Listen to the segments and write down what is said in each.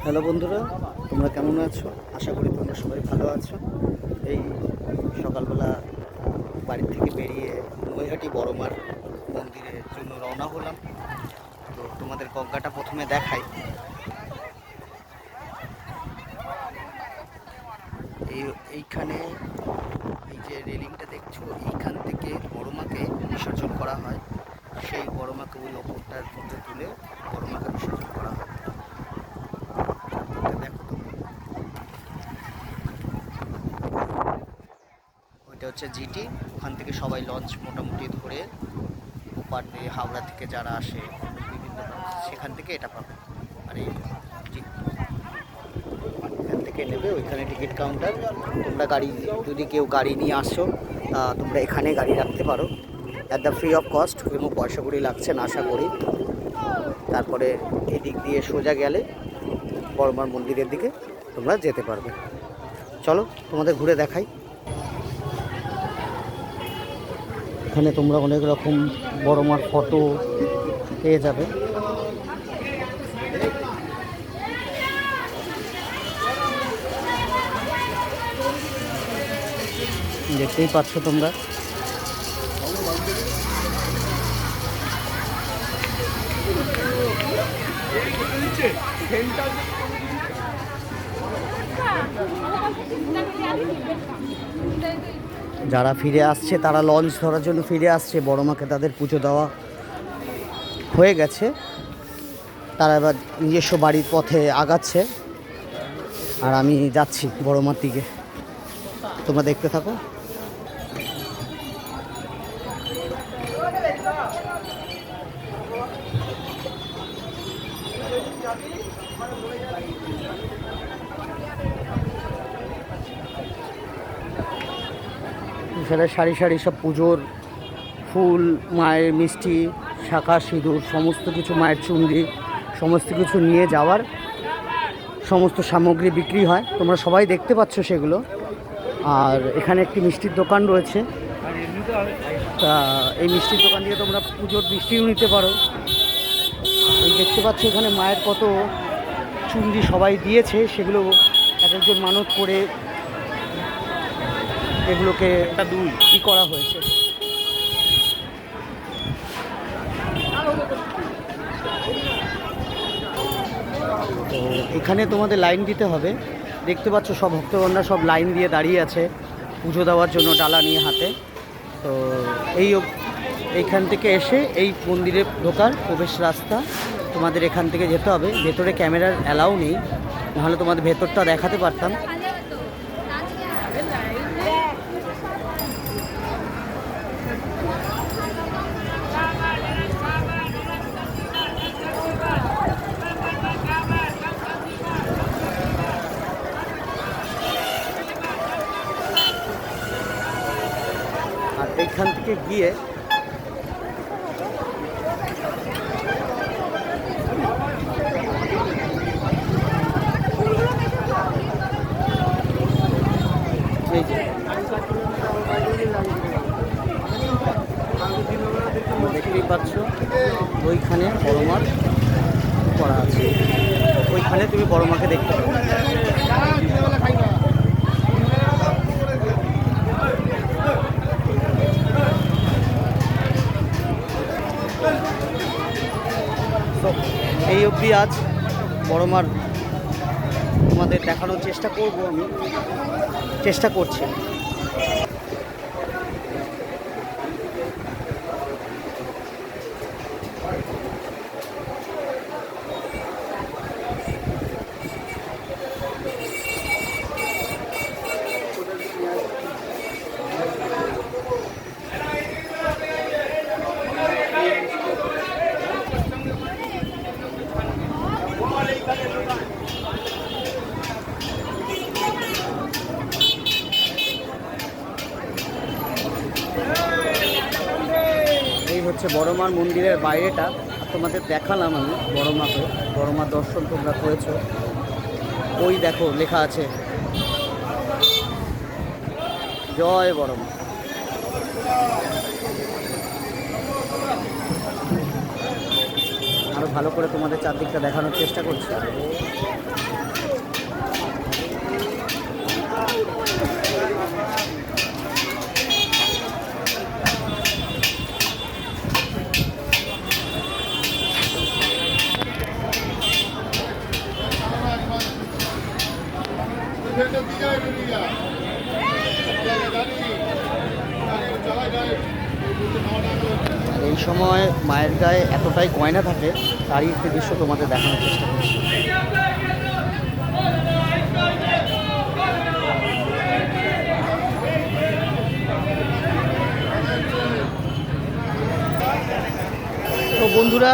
Hello বন্ধুরা, তোমরা কেমন আছো? আশা করি তোমরা সবাই ভালো আছো। এই সকালবেলা বাড়ি থেকে বেরিয়ে নৈহাটি বড়মার মন্দিরের জন্য রওনা হলাম। তো তোমাদের গঙ্গাটা প্রথমে দেখাই। এইখানে এই যে রেলিংটা দেখছো, এইখান থেকে বড়মাকে বিসর্জন করা হয়। সেই বড়মাকে ওই ওপরটার মধ্যে তুলে বড়মাকে বিসর্জন করা হয়। ওইটা হচ্ছে জিটি। ওখান থেকে সবাই লঞ্চ মোটামুটি ধরে ওপার দিয়ে হাওড়া থেকে যারা আসে বিভিন্ন সেখান থেকে এটা পাবে। আর এই এখান থেকে নেবে, ওইখানে টিকিট কাউন্টার। তোমরা গাড়ি যদি কেউ গাড়ি নিয়ে আসো তোমরা এখানে গাড়ি রাখতে পারো at the free of cost. কোনো পয়সা কড়ি লাগছে না আশা করি। তারপরে এদিক দিয়ে সোজা গেলে বড়মার মন্দিরের দিকে তোমরা যেতে পারবে। চলো তোমাদের ঘুরে দেখাই। এখানে তোমরা অনেক রকম বড়মার ফটো পেয়ে যাবে। দেখতেই পাচ্ছ তোমরা। যারা ফিরে আসছে তারা লঞ্চ ধরার জন্য ফিরে আসছে। বড়মাকে তাদের পুজো দেওয়া হয়ে গেছে, তারা এবার নিজস্ব বাড়ির পথে আগাচ্ছে। আর আমি যাচ্ছি বড়মার দিকে, তোমরা দেখতে থাকো। সেটা সারি সারি সব পুজোর ফুল, মায়ের মিষ্টি, শাঁখা, সিঁদুর, সমস্ত কিছু, মায়ের চুনরি, সমস্ত কিছু নিয়ে যাওয়ার সমস্ত সামগ্রী বিক্রি হয়। তোমরা সবাই দেখতে পাচ্ছ সেগুলো। আর এখানে একটি মিষ্টির দোকান রয়েছে। তা এই মিষ্টির দোকান দিয়ে তোমরা পুজোর মিষ্টিও নিতে পারো। এই দেখতে পাচ্ছ এখানে মায়ের কত চুনরি সবাই দিয়েছে, সেগুলো এক একজন মানত করে এগুলোকে ই করা হয়েছে। তো এখানে তোমাদের লাইন দিতে হবে। দেখতে পাচ্ছ সব ভক্তগণরা সব লাইন দিয়ে দাঁড়িয়ে আছে পুজো দেওয়ার জন্য ডালা নিয়ে হাতে। তো এইখান থেকে এসে এই মন্দিরে ঢোকার প্রবেশ রাস্তা, তোমাদের এখান থেকে যেতে হবে। ভেতরে ক্যামেরার অ্যালাউ নেই, নাহলে তোমাদের ভেতরটা দেখাতে পারতাম। আর এইখান থেকে গিয়ে দেখতেই পাচ্ছ ওইখানে বড়মার করা আছে। ওইখানে তুমি বড়মাকে দেখতে পাবে। এই অবধি আজ বড়মার তোমাদের দেখানোর চেষ্টা করব, আমি চেষ্টা করছি। এই হচ্ছে বড়মার মন্দিরের বাইরেটা। আর তোমাদের দেখালাম আমি বড়মাকে। বড়মার দর্শন তোমরা করেছো। ওই দেখো লেখা আছে জয় বড়মা। আরো ভালো করে তোমাদের চারদিকটা দেখানোর চেষ্টা করছি। সময় মায়ের গায়ে এতটাই গয়না থাকে, তারই একটি দৃশ্য তোমাদের দেখানোর চেষ্টা করছি। তো বন্ধুরা,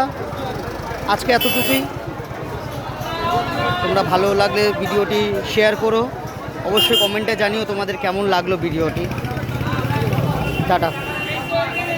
আজকে এতটুকুই। তোমরা ভালো লাগলে ভিডিওটি শেয়ার করো, অবশ্যই কমেন্টে জানিও তোমাদের কেমন লাগলো ভিডিওটি। টাটা।